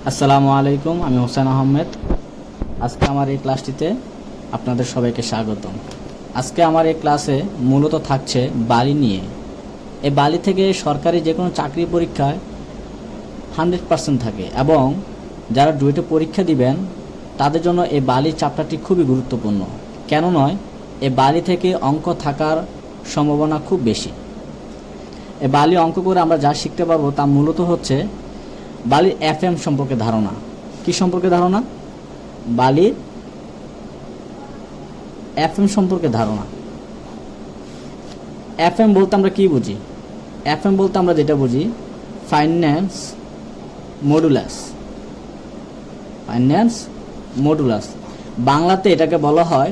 আসসালামু আলাইকুম, আমি হোসেন আহমেদ। আজকে আমার এই ক্লাসটিতে আপনাদের সবাইকে স্বাগতম। আজকে আমার এই ক্লাসে মূলত থাকছে বালি নিয়ে। এই বালি থেকে সরকারি যে কোনো চাকরি পরীক্ষায় 100% থাকে এবং যারা ডুয়েটে পরীক্ষা দিবেন তাদের জন্য এই বালির চ্যাপ্টারটি খুবই গুরুত্বপূর্ণ। কেন নয়, এই বালি থেকে অঙ্ক থাকার সম্ভাবনা খুব বেশি। এই বালি অঙ্ক করে আমরা যা শিখতে পারবো তা মূলত হচ্ছে বালির এফএম সম্পর্কে ধারণা। কি সম্পর্কে ধারণা? বালির এফএম সম্পর্কে ধারণা। এফএম বলতে আমরা কি বুঝি? এফএম বলতে আমরা যেটা বুঝি ফাইন্যান্স মডুলাস। ফাইন্যান্স মডুলাস বাংলাতে এটাকে বলা হয়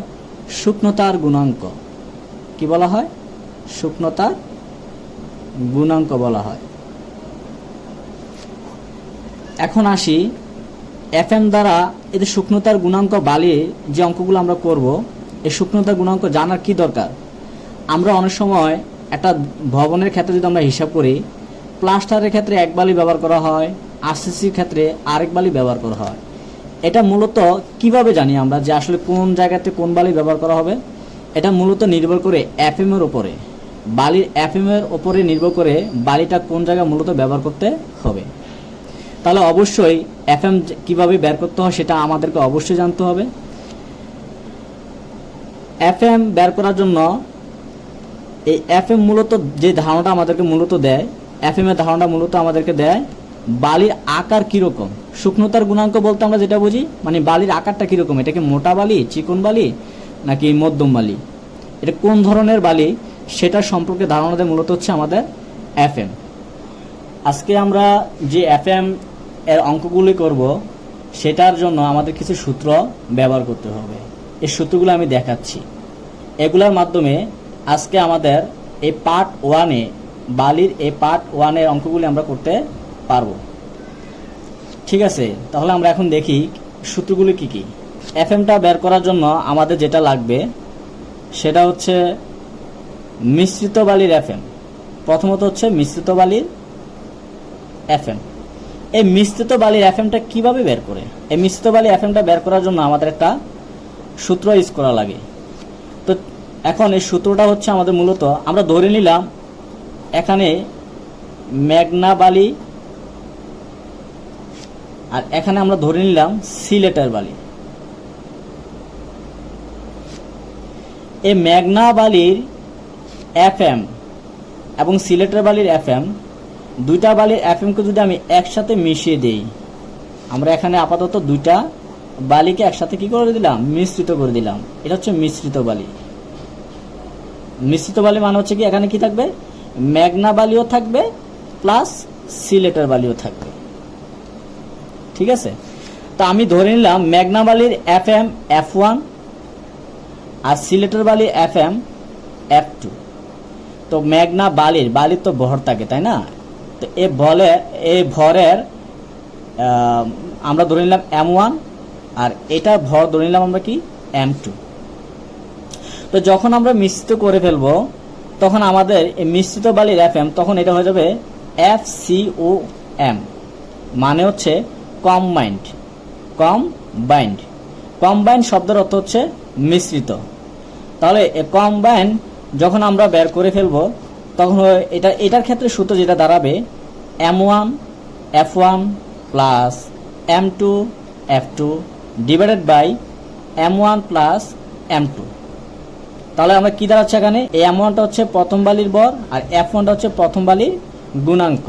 সূক্ষ্মতার গুণাঙ্ক। কি বলা হয়? সূক্ষ্মতার গুণাঙ্ক বলা হয়। এখন আসি এফএম দ্বারা এদের সূক্ষ্মতার গুণাঙ্ক বালির যে অঙ্কগুলো আমরা করব, এই সূক্ষ্মতার গুণাঙ্ক জানার কি দরকার? আমরা অনেক সময় একটা ভবনের ক্ষেত্রে যদি আমরা হিসাব করি, প্লাস্টারের ক্ষেত্রে এক বালি ব্যবহার করা হয়, আরসিসির ক্ষেত্রে আরেক বালি ব্যবহার করা হয়। এটা মূলত কিভাবে জানি আমরা যে আসলে কোন জায়গাতে কোন বালি ব্যবহার করা হবে? এটা মূলত নির্ভর করে এফএম এর উপরে, বালির এফএম এর উপরে নির্ভর করে বালিটা কোন জায়গায় মূলত ব্যবহার করতে হবে। তাহলে অবশ্যই এফএম কিভাবে বের করতে হয় সেটা আমাদেরকে অবশ্যই জানতে হবে। এফএম বের করার জন্য এই এফএম মূলত যে ধারণাটা আমাদেরকে মূলত দেয়, এফএম এর ধারণাটা মূলত আমাদেরকে দেয় বালির আকার কিরকম। সূক্ষ্মতার গুণাঙ্ক বলতে আমরা যেটা বুঝি মানে বালির আকারটা কিরকম, এটা কি মোটা বালি, চিকন বালি নাকি মধ্যম বালি, এটা কোন ধরনের বালি সেটা সম্পর্কে ধারণা দেয় মূলত হচ্ছে আমাদের এফএম। আজকে আমরা যে এফএম এর অঙ্কগুলি করব সেটার জন্য আমাদের কিছু সূত্র ব্যবহার করতে হবে। এই সূত্রগুলো আমি দেখাচ্ছি। এগুলোর মাধ্যমে আজকে আমাদের এই পার্ট ওয়ানে বালির এই পার্ট ওয়ানের অঙ্কগুলি আমরা করতে পারবো। ঠিক আছে, তাহলে আমরা এখন দেখি সূত্রগুলি কি কি। এফএমটা বের করার জন্য আমাদের যেটা লাগবে সেটা হচ্ছে মিশ্রিত বালির এফএম। প্রথমত হচ্ছে মিশ্রিত বালির এফএম। এই মিশ্রিত বালির এফএমটা কিভাবে বের করে? এই মিশ্রিত বালির এফএমটা বের করার জন্য আমাদের একটা সূত্র ইউজ করা লাগে। তো এখন এই সূত্রটা হচ্ছে আমাদের মূলত আমরা ধরে নিলাম এখানে মেঘনা বালি আর এখানে আমরা ধরে নিলাম সিলেটের বালি। এই মেঘনা বালির এফএম এবং সিলেটের বালির এফএম, দুইটা বালির এফএমকে যদি আমি একসাথে মিশিয়ে দেই, আমরা এখানে আপাতত দুইটা বালিকে একসাথে কি করে দিলাম? মিশ্রিত করে দিলাম। এটা হচ্ছে মিশ্রিত বালি। মিশ্রিত বালি মানে হচ্ছে কি এখানে কি থাকবে? মেঘনা বালিও থাকবে প্লাস সিলেটের বালিও থাকবে। ঠিক আছে, তো আমি ধরে নিলাম মেঘনা বালির এফএম F1 আর সিলেটের বালির এফএম F2। তো মেঘনা বালির তো ভর থাকে, তাই না? তো এই ভরের আমরা ধরে নিলাম M1 আর এটা ভর ধরে নিলাম আমরা কি M2। তো যখন আমরা মিশ্রিত করে ফেলবো তখন আমাদের এই মিশ্রিত বালির এফএম তখন এটা হয়ে যাবে FCOM, মানে হচ্ছে কম্বাইন্ড। কম্বাইন্ড শব্দের অর্থ হচ্ছে মিশ্রিত। তাহলে কম্বাইন্ড যখন আমরা বের করে ফেলবো তখন এটার ক্ষেত্রে সূত্র যেটা দাঁড়াবে M1 F1 plus M2 F2 divided by M1 plus M2। তাহলে আমরা কি দাঁড়াচ্ছে এখানে? এই M1টা হচ্ছে প্রথম বালির ভর আর F1টা হচ্ছে প্রথম বালির গুণাঙ্ক,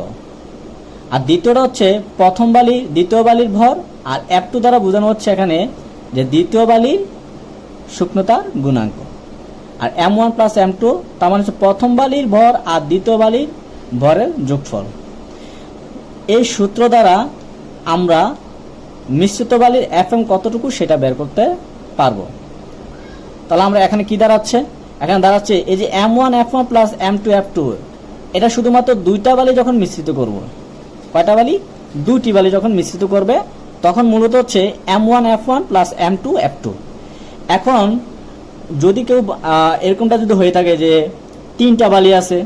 আর দ্বিতীয়টা হচ্ছে দ্বিতীয় বালির ভর, আর F2 দ্বারা বোঝানো হচ্ছে এখানে যে দ্বিতীয় বালির সূক্ষ্মতার গুণাঙ্ক। আর M1 প্লাস M2 তার মানে হচ্ছে প্রথম বালির ভর আর দ্বিতীয় বালির ভরের যোগফল। এই সূত্র দ্বারা আমরা মিশ্রিত বালির এফএম কতটুকু সেটা বের করতে পারবো। তাহলে আমরা এখানে কি দাঁড়াচ্ছে? এখানে দাঁড়াচ্ছে এই যে M1 F1 plus M2 F2, এটা শুধুমাত্র দুইটা বালি যখন মিশ্রিত করব। কয়টা বালি? দুটি বালি যখন মিশ্রিত করবে তখন মূলত হচ্ছে M1 F1 plus M2 F2। এখন যদি কেউ এরকমটা যদি হয়ে থাকে যে তিনটা বালি আছে,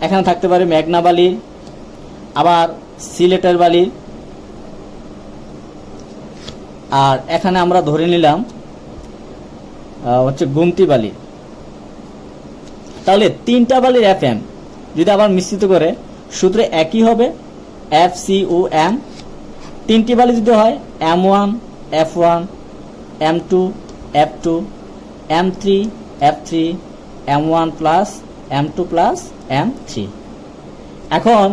এখানে থাকতে পারে মেঘনা বালির, আবার সিলেটের বালির, আর এখানে আমরা ধরে নিলাম হচ্ছে গুমতি বালি। তাহলে তিনটা বালির এফএম যদি আবার মিশ্রিত করে সূত্রে একই হবে, FCOM। তিনটি বালি যদি হয় M1 F1 M2 F2 M3 F3 M1 plus M2 plus M3। এখন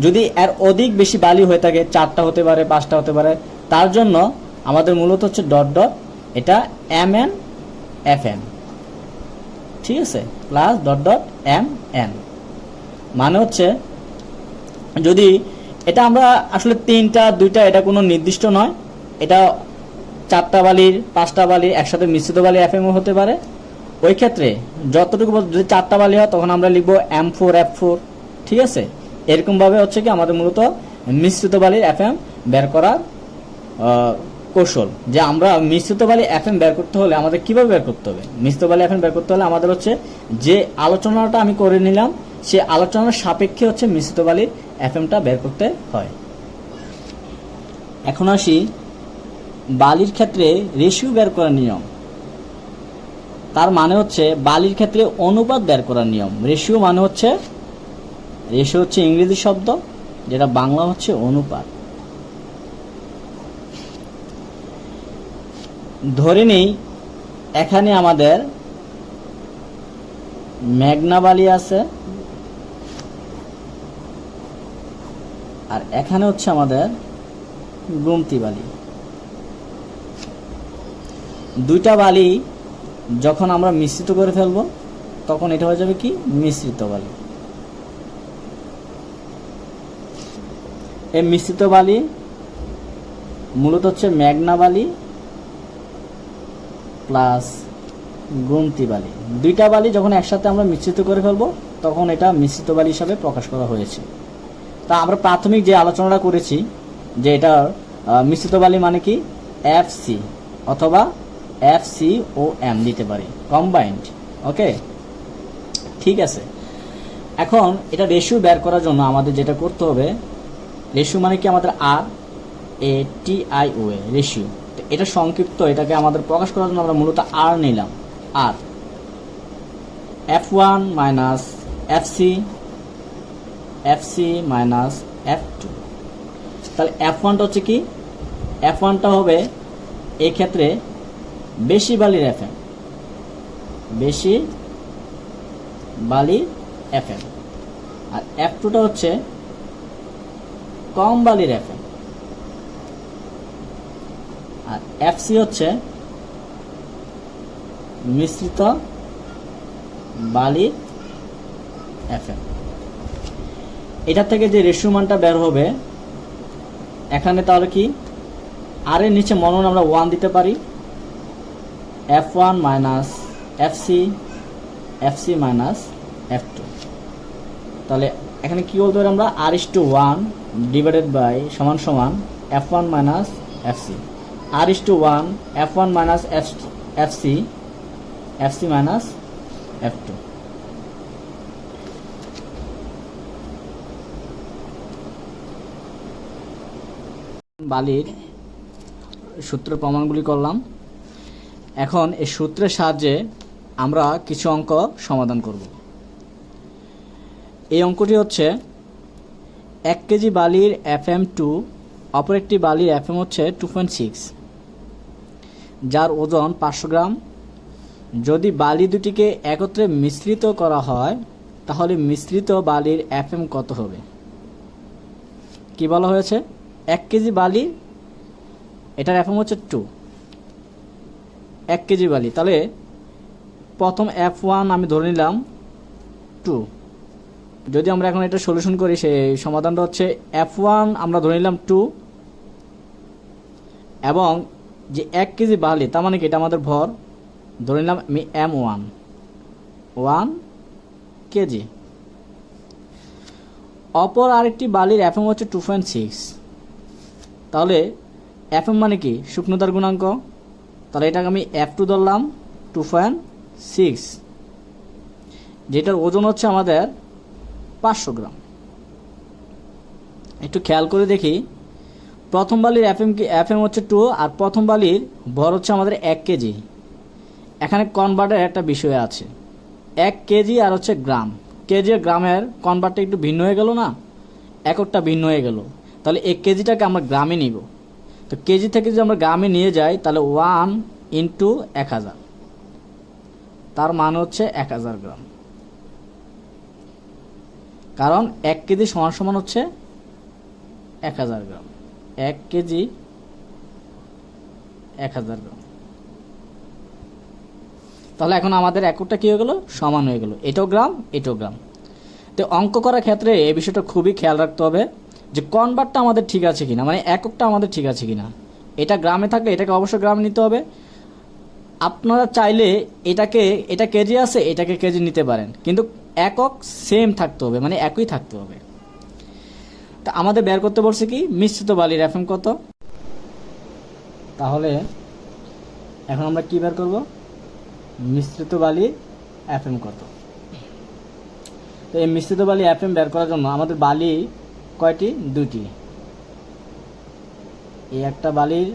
যদি এর অধিক বেশি বালি হয়ে থাকে, 4টা হতে পারে, 5টা হতে পারে, তার জন্য আমাদের মূলত হচ্ছে ডট ডট এটা MN FM, ঠিক আছে, প্লাস ডট ডট MN। মানে হচ্ছে যদি এটা আমরা আসলে 3টা 2টা এটা কোনো নির্দিষ্ট নয়, এটা 4টা বালির 5টা বালির একসাথে মিশ্রিত বালি FM হতে পারে। ওই ক্ষেত্রে যতটুকু যদি 4টা বালি হয় তখন আমরা লিখবো M4 F4, ঠিক আছে। এরকমভাবে হচ্ছে কি আমাদের মূলত মিশ্রিত বালির FM বের করার কৌশল। যে আমরা মিশ্রিত বালি FM বের করতে হলে আমাদের কিভাবে বের করতে হবে, মিশ্রিত বালি FM বের করতে হলে আমাদের হচ্ছে যে আলোচনাটা আমি করে নিলাম সে আলোচনার সাপেক্ষে হচ্ছে মিশ্রিত বালির FMটা বের করতে হয়। এখন আসি বালির ক্ষেত্রে রেশিও বের করার নিয়ম। তার মানে হচ্ছে বালির ক্ষেত্রে অনুপাত বের করার নিয়ম। রেশিও মানে হচ্ছে, রেশিও হচ্ছে ইংরেজি শব্দ, যেটা বাংলা হচ্ছে অনুপাত। ধরে নেই এখানে আমাদের মেঘনা বালি আছে আর এখানে হচ্ছে আমাদের গুমতি বালি। দুইটা বালি যখন আমরা মিশ্রিত করে ফেলব তখন এটা হয়ে যাবে কি মিশ্রিত বালি। এই মিশ্রিত বালি মূলত হচ্ছে মেঘনা বালি প্লাস গুমতি বালি। দুইটা বালি যখন একসাথে আমরা মিশ্রিত করে ফেলবো তখন এটা মিশ্রিত বালি হিসাবে প্রকাশ করা হয়েছে। তা আমরা প্রাথমিক যে আলোচনাটা করেছি যে এটা মিশ্রিত বালি মানে কি FC অথবা FCOM দিতে পারি, কম্বাইন্ড। ওকে, ঠিক আছে। এখন এটা রেশিও বের করার জন্য আমাদের যেটা করতে হবে, রেশিও মানে কি আমাদের RATIOA রেশিও। এটা সংক্ষিপ্ত, এটাকে আমাদের প্রকাশ করার জন্য আমরা মূলত R নিলাম। R F1 minus FC minus F2। তাহলে F1টা হচ্ছে কি, F1টা হবে এই ক্ষেত্রে বেশি বালির FM, বেশি বালির FM। আর F2টা হচ্ছে কম বালির FM। আর FC হচ্ছে মিশ্রিত বালির FM। এটা থেকে যে রেশিও মানটা বের হবে এখানে, তাহলে কি আর এর নিচে মনন আমরা 1 দিতে পারি, F1 minus FC minus F2। তাহলে এখানে কি বলতে পারি আমরা, R/1 ডিভাইডেড বাই সমান সমান F1 minus FC। R/1 F1 minus FC minus F2। বালির সূত্রের প্রমাণগুলি করলাম। এখন এই সূত্রের সাহায্যে আমরা কিছু অঙ্ক সমাধান করব। এই অঙ্কটি হচ্ছে 1 কেজি বালির FM2 অপর একটি বালির FM হচ্ছে 2.6, যার ওজন 500 গ্রাম। যদি বালি দুটিকে একত্রে মিশ্রিত করা হয় তাহলে মিশ্রিত বালির FM কত হবে? কি বলা হয়েছে, 1 কেজি বালি, এটার FM হচ্ছে 2, 1 কেজি বালি। তাহলে প্রথম F1 আমি ধরে নিলাম 2। যদি আমরা এখন এটা সলিউশন করি সেই সমাধানটা হচ্ছে F1 আমরা ধরে নিলাম 2 এবং যে 1 কেজি বালি তার মানে কি এটা আমাদের ভর, ধরে নিলাম আমি M1 1 কেজি। অপর আরেকটি বালির FM হচ্ছে 2.6। তাহলে FM মানে কি শুকনতার গুণাঙ্ক, তাহলে এটাকে আমি F2 ধরলাম 2.6, যেটার ওজন হচ্ছে আমাদের 500 গ্রাম। একটু খেয়াল করে দেখি প্রথম বালির এফএম হচ্ছে 2 আর প্রথম বালির ভর হচ্ছে আমাদের 1 কেজি। এখানে কনভার্টের একটা বিষয় আছে, 1 কেজি আর হচ্ছে গ্রাম, কেজি আর গ্রামের কনভার্টটা একটু ভিন্ন হয়ে গেল না, এককটা ভিন্ন হয়ে গেল। তাহলে 1 কেজিটাকে আমরা গ্রামে নিব। তো কেজি থেকে যদি আমরা গ্রামে নিয়ে যাই তাহলে 1 ইন্টু 1000, তার মান হচ্ছে 1000 গ্রাম। কারণ 1 কেজি সমান সমান হচ্ছে 1000 গ্রাম, 1 কেজি 1000 গ্রাম। তাহলে এখন আমাদের এককটা কি হয়ে গেল, সমান হয়ে গেল, এটাও গ্রাম এটাও গ্রাম। তো অঙ্ক করার ক্ষেত্রে এই বিষয়টা খুবই খেয়াল রাখতে হবে যে কনভার্টটা আমাদের ঠিক আছে কিনা, মানে এককটা আমাদের ঠিক আছে কিনা। এটা গ্রামে থাকলে এটাকে অবশ্যই গ্রামে নিতে হবে। আপনারা চাইলে এটা কেজি আছে এটাকে কেজি নিতে পারেন, কিন্তু একক সেম থাকতে হবে, মানে একই থাকতে হবে। তা আমাদের বের করতে বলছে কি মিশ্রিত বালির এফএম কত। তাহলে এখন আমরা কি বের করব, মিশ্রিত বালির এফএম কত। তো এই মিশ্রিত বালি এফএম বের করার জন্য আমাদের বালি কয়টি, 2টি। এই একটা বালির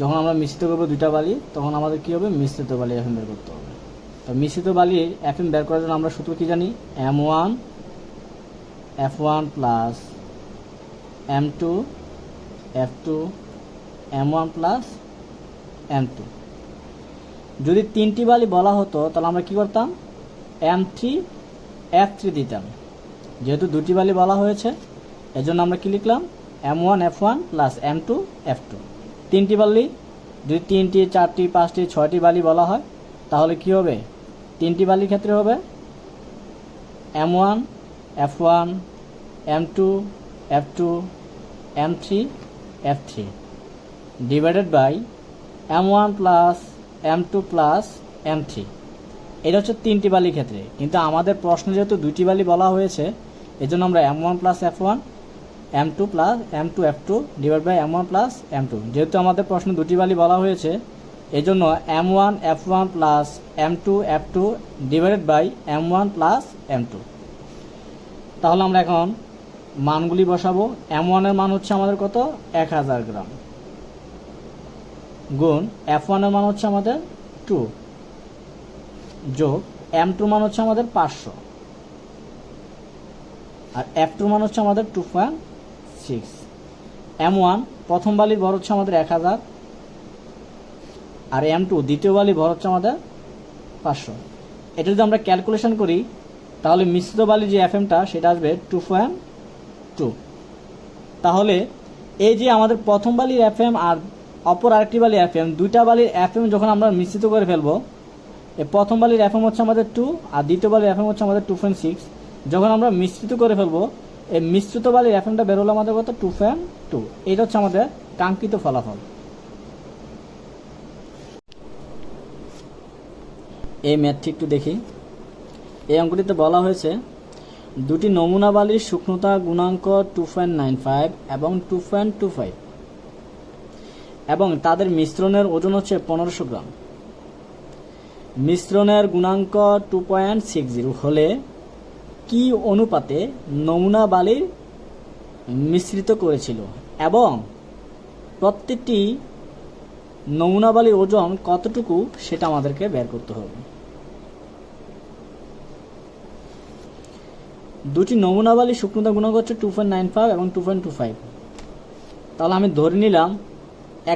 যখন আমরা মিশ্রিত করবো 2টা বালি, তখন আমাদের কি হবে, মিশ্রিত বালি এফএম বের করতে হবে। তো মিশ্রিত বালির এফএম বের করার জন্য আমরা সূত্র কি জানি, M1 F1 plus M2 F2 M1 plus M2। যদি 3টি বালি বলা হতো তাহলে আমরা কি করতাম, M3 F3 দিতাম। যেহেতু 2টি বালি বলা হয়েছে এজন্য আমরা কি লিখলাম, M1 F1 plus M2 F2। 3টি বালি, যদি 3টি 4টি 5টি 6টি বালি বলা হয় তাহলে কি হবে, 3টি বালির ক্ষেত্রে হবে M1 F1 M2 F2 M3 F3 divided by M1 plus M2 plus M3। এটা হচ্ছে 3টি বালির ক্ষেত্রে, কিন্তু আমাদের প্রশ্নে যেহেতু 2টি বালি বলা হয়েছে এজন্য আমরা M1 plus F1 M2 plus M2 F2 divide by M1 plus M2। যেহেতু আমাদের প্রশ্নে 2টি বালি বলা হয়েছে এজন্য M1 F1 plus M2 F2 divided by M1 plus M2। তাহলে আমরা এখন মানগুলি বসাবো। M1 এর মান হচ্ছে আমাদের কত, 1000 গ্রাম, গুণ F1 এর মান হচ্ছে আমাদের 2, যোগ M2 মান হচ্ছে আমাদের 500, আর F2 মান হচ্ছে আমাদের 2.6। M1 প্রথম বালির ভর হচ্ছে আমাদের 1000, আর M2 দ্বিতীয় বালির ভর হচ্ছে আমাদের 500। এটা যদি আমরা ক্যালকুলেশন করি তাহলে মিশ্রিত বালির যে এফএমটা সেটা আসবে 2.2। তাহলে এই যে আমাদের প্রথম বালির এফএম আর অপর আরেকটি বালির এফএম, 2টা বালির এফএম যখন আমরা মিশ্রিত করে ফেলবো, এই প্রথম বালির এফএম হচ্ছে আমাদের 2 আর দ্বিতীয় বালির এফএম হচ্ছে আমাদের 2.6। যখন আমরা মিশ্রিত করে ফেলবো এই মিশ্রিত বালির এফএমটা বের হলো আমাদের কত, 2.2। এটা হচ্ছে আমাদের কাঙ্ক্ষিত ফলাফল। এই ম্যাথটি একটু দেখি। এই অঙ্কটিতে বলা হয়েছে 2টি নমুনা বালির শুকনতা গুণাঙ্ক 2.95 এবং 2.25 এবং তাদের মিশ্রণের ওজন হচ্ছে 1500 গ্রাম। মিশ্রণের গুণাঙ্ক 2.60 হলে কি অনুপাতে নমুনা বালির মিশ্রিত করেছিল এবং প্রত্যেকটি নমুনা বালির ওজন কতটুকু সেটা আমাদেরকে বের করতে হবে। 2টি নমুনা বালির শুকনতা গুণাঙ্ক হচ্ছে 2.95 এবং 2.25। তাহলে আমি ধরে নিলাম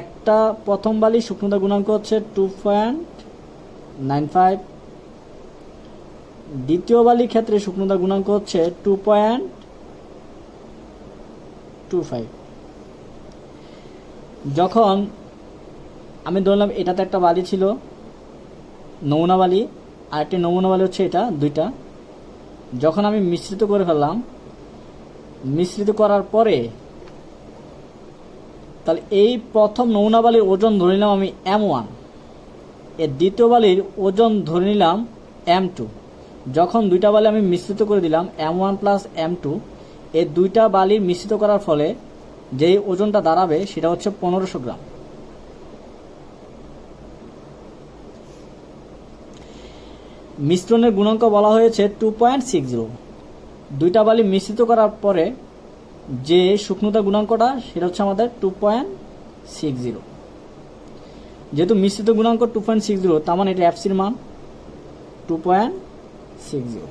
একটা প্রথম বালির শুকনতা গুণাঙ্ক হচ্ছে 2.95, দ্বিতীয় বালির ক্ষেত্রে শুকনতা গুণাঙ্ক হচ্ছে 2.25। যখন আমি ধরলাম এটাতে একটা বালি ছিল নমুনা বালি, আর একটি নমুনা বালি হচ্ছে এটা, 2টা। যখন আমি মিশ্রিত করে ফেললাম, মিশ্রিত করার পরে তাহলে এই প্রথম নমুনা বালির ওজন ধরে নিলাম আমি M1, এর দ্বিতীয় বালির ওজন ধরে নিলাম M2। যখন 2টা বালি আমি মিশ্রিত করে দিলাম M1 প্লাস M2, এই 2টা বালি মিশ্রিত করার ফলে যেই ওজনটা দাঁড়াবে সেটা হচ্ছে 1500 গ্রাম। মিশ্রণের গুণাঙ্ক বলা হয়েছে 2.60। 2টা বালি মিশ্রিত করার পরে যে শুকনোতা গুণাঙ্কটা সেটা হচ্ছে আমাদের 2.60। যেহেতু মিশ্রিত গুণাঙ্ক 2.60, তার মানে এটা এফসির মান 2.60।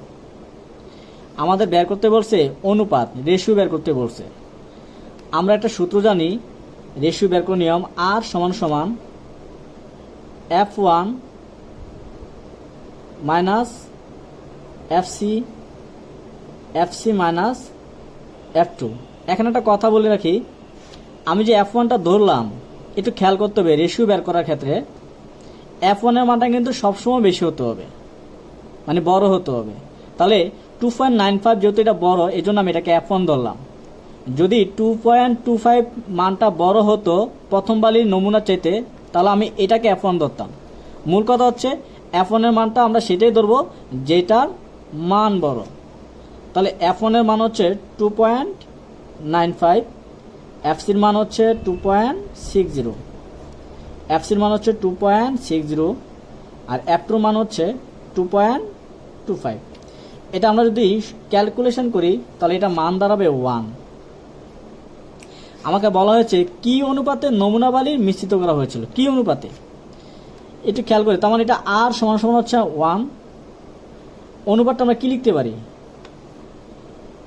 আমাদের বের করতে বলছে অনুপাত, রেশিও বের করতে বলছে। আমরা একটা সূত্র জানি, রেশিও বের করার নিয়ম, আর সমান সমান F1 minus FC minus F2। এখানে একটা কথা বলে রাখি, আমি যে F1টা ধরলাম একটু খেয়াল করতে হবে, রেশিও বের করার ক্ষেত্রে F1 এর মানটা কিন্তু সবসময় বেশি হতে হবে, মানে বড় হতে হবে। তাহলে 2.95 যেহেতু এটা বড়, এই জন্য আমি এটাকে F1 ধরলাম। যদি 2.25 মানটা বড় হতো প্রথম বালির নমুনা চাইতে, তাহলে আমি এটাকে F1 ধরতাম। মূল কথা হচ্ছে F1 এর মানটা আমরা সেটাই ধরবো যেটার মান বড়। তাহলে F1 এর মান হচ্ছে 2.95, এফসির মান হচ্ছে 2.60, এফসির মান হচ্ছে 2.60, আর F2 মান হচ্ছে 2.25। এটা আমরা যদি ক্যালকুলেশন করি তাহলে এটা মান দাঁড়াবে 1। আমাকে বলা হয়েছে কি অনুপাতে নমুনা বালি মিশ্রিত করা হয়েছিল, কি অনুপাতে, একটু খেয়াল করি। তার মানে এটা আর সমান সমান হচ্ছে 1। অনুপাতটা আমরা কি লিখতে পারি,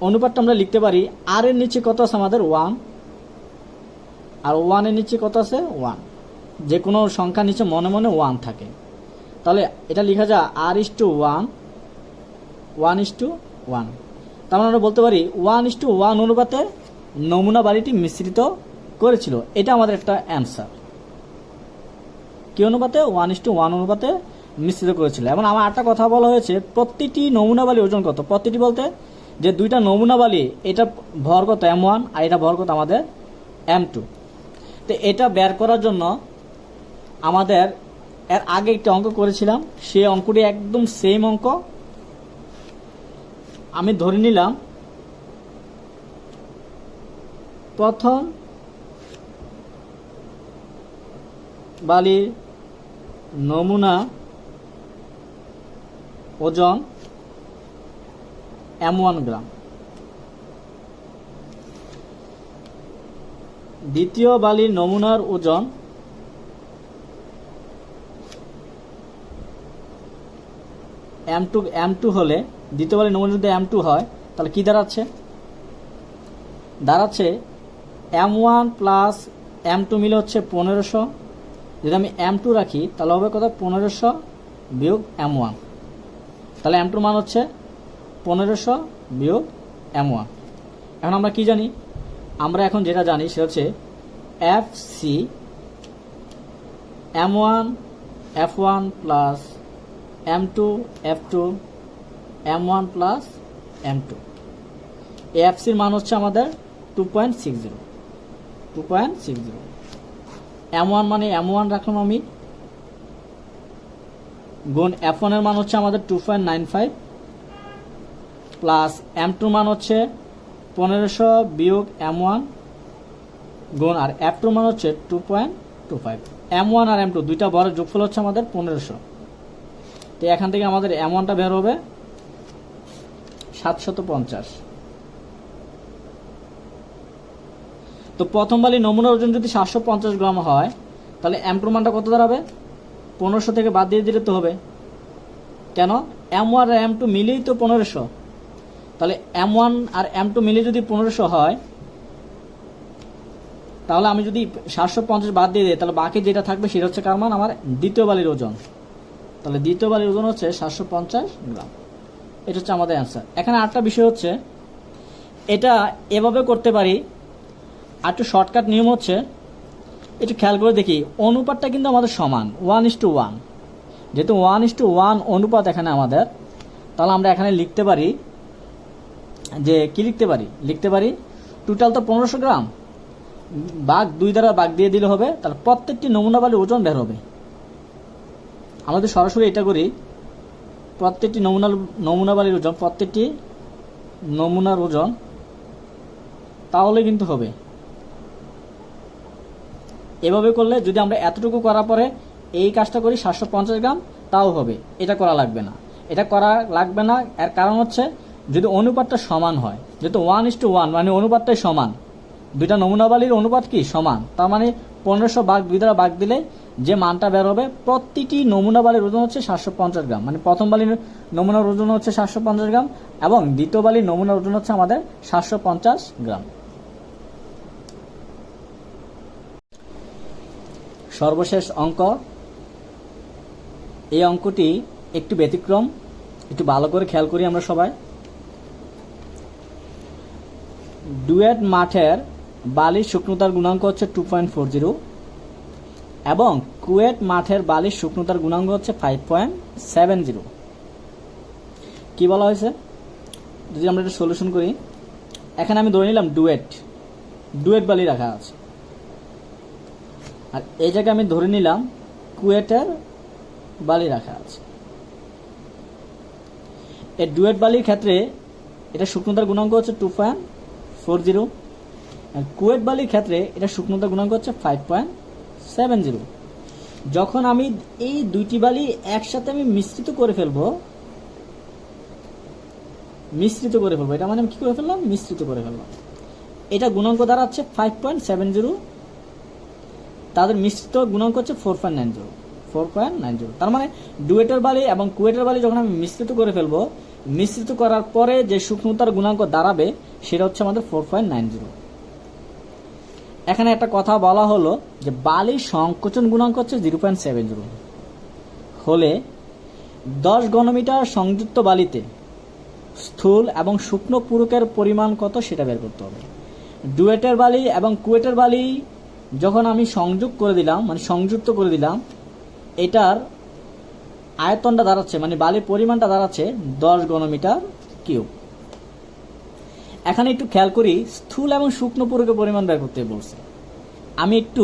অনুপাতটা আমরা লিখতে পারি আর এর নিচে কত আছে আমাদের 1, আর 1 এর নিচে কত আছে 1। যে কোনো সংখ্যার নিচে মনে মনে 1 থাকে, তাহলে এটা লেখা যায় R/1, 1:1। তার মানে আমরা বলতে পারি 1:1 অনুপাতে নমুনা বালিটি মিশ্রিত করেছিল। এটা আমাদের একটা অ্যান্সার। কি অনুপাতে? 1:1 অনুপাতে মিশ্রিত করেছিল। এবং আমার একটা কথা বলা হয়েছে, প্রতিটি নমুনা বালি ওজন কত, প্রতিটি বলতে যে দুইটা নমুনা বালি, এটা ভর কত M1 আর এটা ভর কত আমাদের M2। তো এটা বের করার জন্য আমাদের এর আগে একটা অঙ্ক করেছিলাম, সেই অঙ্কটি একদম সেম অঙ্ক। আমি ধরে নিলাম প্রথম বালির নমুনা ওজন M1 গ্রাম, দ্বিতীয় বালির নমুনার ওজন M2 হলে, দ্বিতীয় বালির নমুনা যদি M2 হয় তাহলে কি দাঁড়াচ্ছে, দাঁড়াচ্ছে M1 প্লাস M2 মিলে হচ্ছে 1500। যদি আমি M2 রাখি তাহলে হবে কত, 1500 বিয়োগ M1। তাহলে M2 মান হচ্ছে 1500 বিয়োগ M1। এখন আমরা কি জানি, আমরা এখন যেটা জানি সেটা হচ্ছে FC M1 F1 plus M2 F2 M1 plus M2। এই এফসির মান হচ্ছে আমাদের 2.60। M1 মানে M1 রাখলাম আমি, গুণ F1 এর মান হচ্ছে আমাদের 2.95 প্লাস M2 মান হচ্ছে 1500 বিয়োগ M1 গুণ, আর F2 মান হচ্ছে 2.25। M1 আর M2 দুইটা বড় যোগফল হচ্ছে আমাদের 1500। তো এখান থেকে আমাদের M1টা বের হবে 750। তো প্রথম বালির নমুনার ওজন যদি 750 গ্রাম হয় তাহলে M2 মানটা কত দাঁড়াবে, 1500 থেকে বাদ দিয়ে দিলে তো হবে, কেন M1 আর M2 মিলেই তো 1500। তাহলে M1 আর M2 মিলে যদি 1500 হয়, তাহলে আমি যদি 750 বাদ দিয়ে দিই তাহলে বাকি যেটা থাকবে সেটা হচ্ছে কার মান, আমার দ্বিতীয় বালির ওজন। তাহলে দ্বিতীয় বালির ওজন হচ্ছে 750 গ্রাম। এটা হচ্ছে আমাদের অ্যান্সার। এখানে আরেকটা বিষয় হচ্ছে, এটা এভাবে করতে পারি, আর একটু শর্টকাট নিয়ম হচ্ছে, একটু খেয়াল করে দেখি, অনুপাতটা কিন্তু আমাদের সমান 1:1। যেহেতু 1:1 অনুপাত এখানে আমাদের, তাহলে আমরা এখানে লিখতে পারি যে কি লিখতে পারি টোটাল তো 1500 গ্রাম, ভাগ 2 দ্বারা ভাগ দিয়ে দিলে হবে, তাহলে প্রত্যেকটি নমুনা বালির ওজন বের হবে। আমরা যদি সরাসরি এটা করি, প্রত্যেকটি নমুনা বালির ওজন, প্রত্যেকটি নমুনার ওজন, তাহলে কিন্তু হবে। এভাবে করলে যদি আমরা এতটুকু করার পরে এই কাজটা করি 750 গ্রাম, তাও হবে। এটা করা লাগবে না, এর কারণ হচ্ছে যদি অনুপাতটা সমান হয়। যেহেতু 1:1 মানে অনুপাতটাই সমান, দুইটা নমুনা বালির অনুপাত কি সমান, তার মানে 1500 ভাগ 2 দ্বারা ভাগ দিলে যে মানটা বের হবে, প্রতিটি নমুনা বালির ওজন হচ্ছে 750 গ্রাম, মানে প্রথম বালির নমুনার ওজন হচ্ছে 750 গ্রাম এবং দ্বিতীয় বালির নমুনার ওজন হচ্ছে আমাদের 750 গ্রাম। সর্বশেষ অঙ্ক, এই অঙ্কটি একটু ব্যতিক্রম, একটু ভালো করে খেয়াল করি আমরা সবাই। ডুয়েট মাঠের বালির শুকনোতার গুণাঙ্ক হচ্ছে 2.40 এবং কুয়েট মাঠের বালির শুকনোতার গুণাঙ্ক হচ্ছে 5.70। কি বলা হয়েছে, যদি আমরা এটা সলিউশন করি, এখানে আমি ধরে নিলাম ডুয়েট বালি রাখা আছে, আর এই জায়গায় আমি ধরে নিলাম কুয়েটের বালি রাখা আছে। এই ডুয়েট বালির ক্ষেত্রে এটা শুকনোতার গুণাঙ্ক হচ্ছে 2.40 আর কুয়েট বালির ক্ষেত্রে এটা শুকনোতার গুণাঙ্ক হচ্ছে 5.70। যখন আমি এই দুইটি বালি একসাথে আমি মিশ্রিত করে ফেলবো, এটা মানে আমি কি করে ফেললাম, মিশ্রিত করে ফেললাম, এটা গুণাঙ্ক দাঁড়াচ্ছে 5.70, তাদের মিশ্রিত গুণাঙ্ক হচ্ছে 4.90। তার মানে ডুয়েটের বালি এবং কুয়েটের বালি যখন আমি মিশ্রিত করে ফেলবো, মিশ্রিত করার পরে যে শুকনোতার গুণাঙ্ক দাঁড়াবে সেটা হচ্ছে আমাদের 4.90। এখানে একটা কথা বলা হলো যে বালির সংকোচন গুণাঙ্ক হচ্ছে 0.70 হলে 10 ঘনমিটার সংযুক্ত বালিতে স্থূল এবং শুকনো পূরকের পরিমাণ কত সেটা বের করতে হবে। ডুয়েটের বালি এবং কুয়েটের বালি যখন আমি সংযুক্ত করে দিলাম, এটার আয়তনটা দাঁড়াচ্ছে, মানে বালির পরিমাণটা দাঁড়াচ্ছে 10 ঘনমিটার কিউব। এখানে একটু খেয়াল করি, স্থূল এবং শুকনো পূরকের পরিমাণ বের করতে বলছে। আমি একটু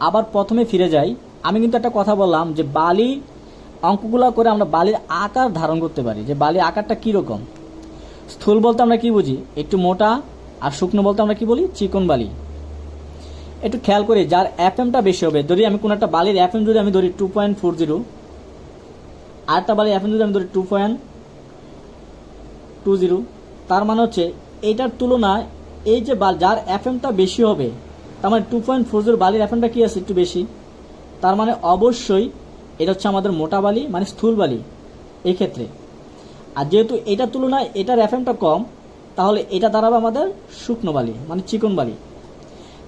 আবার প্রথমে ফিরে যাই। আমি কিন্তু একটা কথা বললাম যে বালি অঙ্কগুলো করে আমরা বালির আকার ধারণ করতে পারি, যে বালির আকারটা কীরকম। স্থূল বলতে আমরা কি বুঝি, একটু মোটা, আর শুকনো বলতে আমরা কি বলি, চিকন বালি। একটু খেয়াল করি, যার এফএমটা বেশি হবে, যদি আমি কোনো একটা বালির এফএম যদি আমি ধরি 2.40, আর একটা বালির এফএম যদি আমি ধরি 2.20, তার মানে হচ্ছে এইটার তুলনায় এই যে যার এফএমটা বেশি হবে, তার মানে 2.40 বালির এফএমটা কি আছে, একটু বেশি, তার মানে অবশ্যই এটা হচ্ছে আমাদের মোটা বালি, মানে স্থূল বালি এই ক্ষেত্রে। আর যেহেতু এটার তুলনায় এটার এফএমটা কম, তাহলে এটা দাঁড়াবে আমাদের শুকনো বালি, মানে চিকন বালি।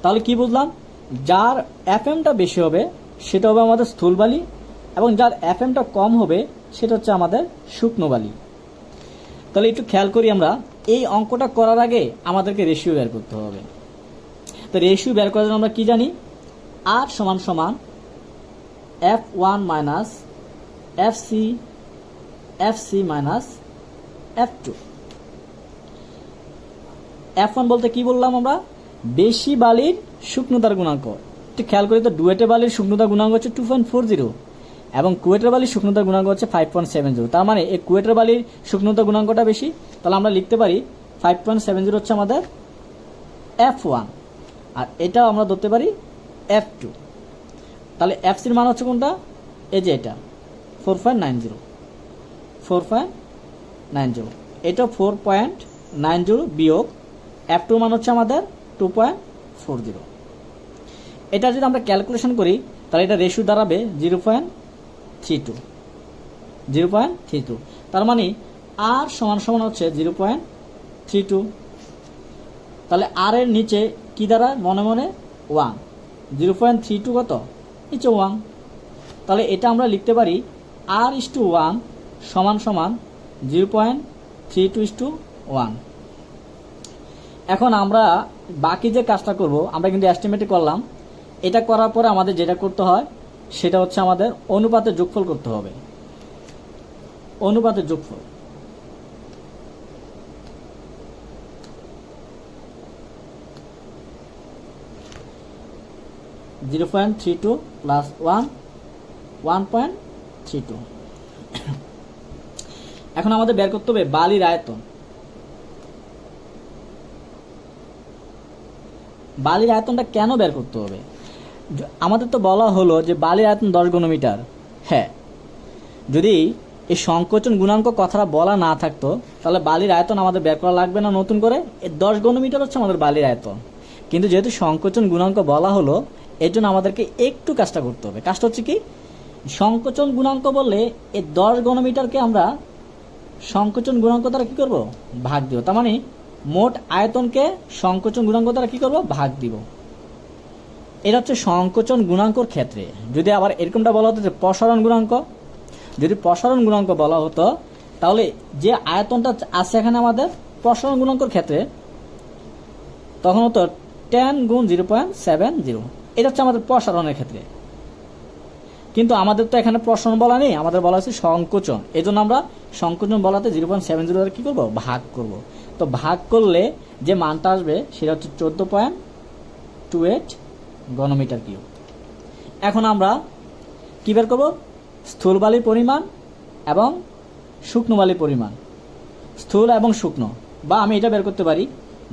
তাহলে কি বুঝলাম, যার এফএমটা বেশি হবে সেটা হবে আমাদের স্থূল বালি, এবং যার এফএমটা কম হবে সেটা হচ্ছে আমাদের শুকনো বালি। তাহলে একটু খেয়াল করি, আমরা এই অঙ্কটা করার আগে আমাদেরকে রেশিও বের করতে হবে। তো রেশিও বের করার জন্য আমরা কি জানি, আর সমান সমান F1 minus FC minus F2। F1 বলতে কি বললাম আমরা, বেশি বালির শুকনোতার গুণাঙ্ক। একটু খেয়াল করি তো, ডুয়েটের বালির শুকনোতার গুণাঙ্ক হচ্ছে 2.40 এবং কুয়েটের বালির শুকনোতার গুণাঙ্ক হচ্ছে 5.70। তার মানে এই কুয়েটের বালির শুকনোতার গুণাঙ্কটা বেশি, তাহলে আমরা লিখতে পারি 5.70 হচ্ছে আমাদের F1, আর এটাও আমরা ধরতে পারি F2। তাহলে এফসির মান হচ্ছে কোনটা, এই যে এটা 4.90, এটা 4.90 বিয়োগ F2 মান হচ্ছে আমাদের 2.40। এটা যদি আমরা ক্যালকুলেশন করি তাহলে এটা রেশিও দাঁড়াবে 0.32। তার মানে আর সমান সমান হচ্ছে 0.32। তাহলে আর এর নিচে কি দাঁড়ায়, মনে মনে 1, 0.32 কত, নিচে 1। তাহলে এটা আমরা লিখতে পারি R/1 সমান সমান 0.32:1। এখন আমরা বাকি যে কাজটা করব, আমরা কিন্তু এস্টিমেটে করলাম, এটা করার পরে আমাদের যেটা করতে হয় সেটা হচ্ছে আমাদের অনুপাতের যোগফল করতে হবে। অনুপাতের যোগফল, (0.32 + 1 1.32। এখন আমাদের বের করতে হবে বালির আয়তন। বালির আয়তনটা কেন বের করতে হবে, আমাদের তো বলা হলো যে বালির আয়তন 10 ঘনমিটার। হ্যাঁ, যদি এই সংকোচন গুণাঙ্ক কথাটা বলা না থাকতো তাহলে বালির আয়তন আমাদের বের করা লাগবে না নতুন করে। 10 ঘনমিটার হচ্ছে আমাদের বালির আয়তন, কিন্তু যেহেতু সংকোচন গুণাঙ্ক বলা হলো এর জন্য আমাদেরকে একটু কাজটা করতে হবে। কাজটা হচ্ছে কি, সংকোচন গুণাঙ্ক বললে এই 10 ঘনমিটারকে আমরা সংকোচন গুণাঙ্ক দ্বারা কি করব, ভাগ দিব। তার মানে মোট আয়তনকে সংকোচন গুণাঙ্ক দ্বারা কি করব, ভাগ দিব। এটা হচ্ছে সংকোচন গুণাঙ্কর ক্ষেত্রে। যদি আবার এরকমটা বলা হতো যে প্রসারণ গুণাঙ্ক, যদি প্রসারণ গুণাঙ্ক বলা হতো তাহলে যে আয়তনটা আছে এখানে আমাদের প্রসারণ গুণাঙ্কর ক্ষেত্রে তখন হতো 10 গুণ 0.70। এটা হচ্ছে আমাদের প্রসারণের ক্ষেত্রে। কিন্তু আমাদের তো এখানে প্রসারণ বলা নেই, আমাদের বলা হচ্ছে সংকোচন। এই জন্য আমরা সংকোচন বলাতে 0.70 কি করব, ভাগ করব। তো ভাগ করলে যে মানটা আসবে সেটা হচ্ছে 14.28 ঘনমিটার কিউব। এখন আমরা কি বের করব, স্থূল বালির পরিমাণ এবং শুকনো বালির পরিমাণ। স্থূল এবং শুকনো, বা আমি এটা বের করতে পারি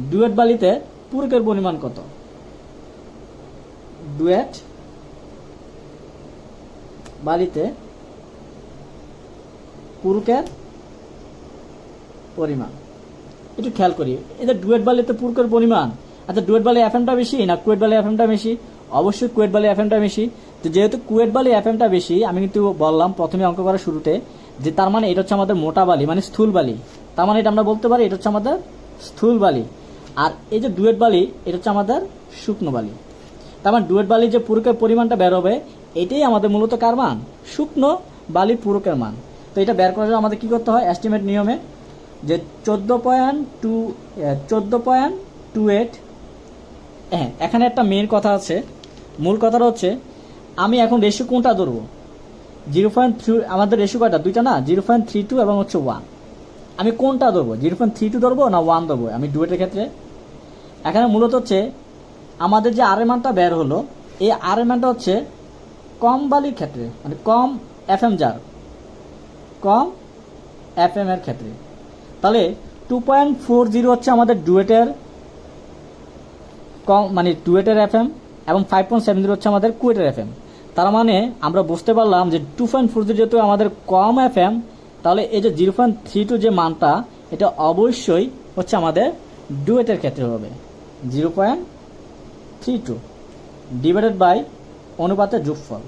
ডুয়েট বালিতে পূরকের পরিমাণ কত। ডুয়েট বালিতে পূরকের পরিমাণ একটু খেয়াল করি। এটা ডুয়েট বালিতে পূরকের পরিমাণ। আচ্ছা, ডুয়েট বালি এফএমটা বেশি না কুয়েট বালি এফএমটা বেশি? অবশ্যই কুয়েট বালি এফএমটা বেশি। তো যেহেতু কুয়েট বালি এফএমটা বেশি, আমি কিন্তু বললাম প্রথমে অঙ্ক করার শুরুতে যে তার মানে এটা হচ্ছে আমাদের মোটা বালি, মানে স্থূল বালি। তার মানে এটা আমরা বলতে পারি এটা হচ্ছে আমাদের স্থূল বালি। আর এই যে ডুয়েট বালি এটা হচ্ছে আমাদের শুকনো বালি। তার মানে ডুয়েট বালির যে পূরকের পরিমাণটা বের হবে এটাই আমাদের মূলত কার মান, শুকনো বালির পূরকের মান। তো এটা বের করার জন্য আমাদের কি করতে হয়, এস্টিমেট নিয়মে যে 14.28। হ্যাঁ, এখানে একটা মেন কথা আছে। মূল কথাটা হচ্ছে আমি এখন রেশিও কোনটা ধরবো, 0.3, আমাদের রেশিও কয়টা, দুইটা না, 0.32 এবং হচ্ছে 1। আমি কোনটা ধরবো, 0.32 ধরবো না 1 ধরবো আমি ডুয়েটের ক্ষেত্রে? এখানে মূলত হচ্ছে আমাদের যে আর এর মানটা বের হলো, এই আর এর মানটা হচ্ছে কম বালির ক্ষেত্রে, মানে কম এফএম, যার কম এফএম এর ক্ষেত্রে। তাহলে 2.40 হচ্ছে আমাদের ডুয়েটের কম, মানে ডুয়েটের এফএম, এবং 5.70 হচ্ছে আমাদের কুয়েটের এফএম। তার মানে আমরা বুঝতে পারলাম যে 2.40 যেহেতু আমাদের কম এফএম, তাহলে এই যে 0.32 যে মানটা এটা অবশ্যই হচ্ছে আমাদের ডুয়েটের ক্ষেত্রে হবে। 0.32 ডিভাইডেড বাই অনুপাতের যোগফল,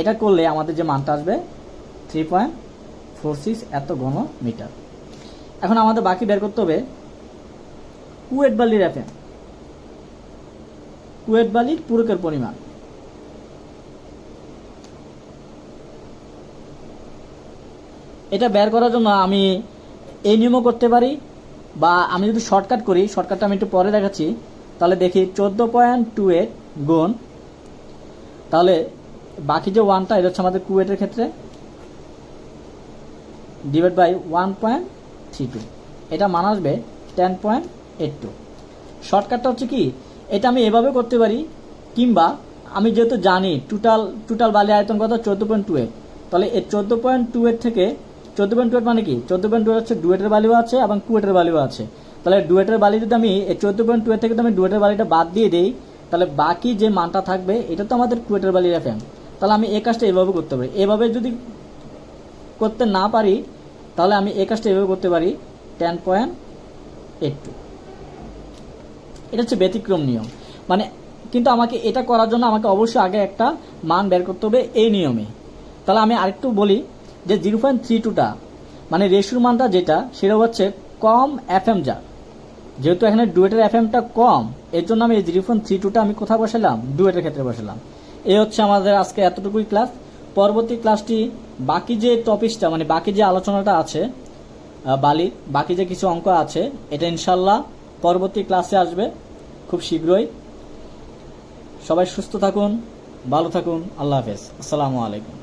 এটা করলে আমাদের যে মানটা আসবে 3.46 এত ঘনমিটার। এখন আমাদের বাকি বের করতে হবে কুয়েট বালির এফএম, কুয়েট বালির পূরকের পরিমাণ। এটা বের করার জন্য আমি এই নিয়মও করতে পারি, বা আমি যদি শর্টকাট করি, শর্টকাটটা আমি একটু পরে দেখাচ্ছি। তাহলে দেখি 14.28 গুণ, তাহলে বাকি যে 1টা এটা হচ্ছে আমাদের কুয়েটের ক্ষেত্রে, ডিভাইড বাই 1.32, এটা মান আসবে 10.82। শর্টকাটটা হচ্ছে কি, এটা আমি এভাবে করতে পারি, কিংবা আমি যেহেতু জানি টোটাল বালি আয়তন কত 14.28, তাহলে এই 14.28 থেকে 14.28 মানে কি, 14.28 হচ্ছে ডুয়েটের বালিও আছে এবং কুয়েটের বালিও আছে। তাহলে ডুয়েটের বালি যদি আমি এই 14.28 থেকে আমি ডুয়েটের বালিটা বাদ দিয়ে দিই, তাহলে বাকি যে মানটা থাকবে এটা তো আমাদের কুয়েটের বালির এফএম। তাহলে আমি এই কাজটা এভাবে করতে পারি। এভাবে যদি করতে না পারি তাহলে আমি এই কাজটা এভাবে করতে পারি 10.82। এটা হচ্ছে ব্যতিক্রম নিয়ম, মানে কিন্তু আমাকে এটা করার জন্য আমাকে অবশ্যই আগে একটা মান বের করতে হবে এই নিয়মে। তাহলে আমি আরেকটু বলি যে 0.32টা মানে রেশিওর মানটা যেটা, সেটা হচ্ছে কম এফএম, যা যেহেতু এখানে ডুয়েটের এফএমটা কম, এর জন্য আমি এই 0.32টা আমি কোথায় বসালাম, ডুয়েটের ক্ষেত্রে বসালাম। এই হচ্ছে আমাদের আজকে এতটুকুই ক্লাস। পরবর্তী ক্লাসটি বাকি যে টপিকসটা, মানে বাকি যে আলোচনাটা আছে বালির, বাকি যে কিছু অঙ্ক আছে, এটা ইনশাল্লাহ পরবর্তী ক্লাসে আসবে খুব শীঘ্রই। সবাই সুস্থ থাকুন, ভালো থাকুন, আল্লাহ হাফেজ, আসসালামু আলাইকুম।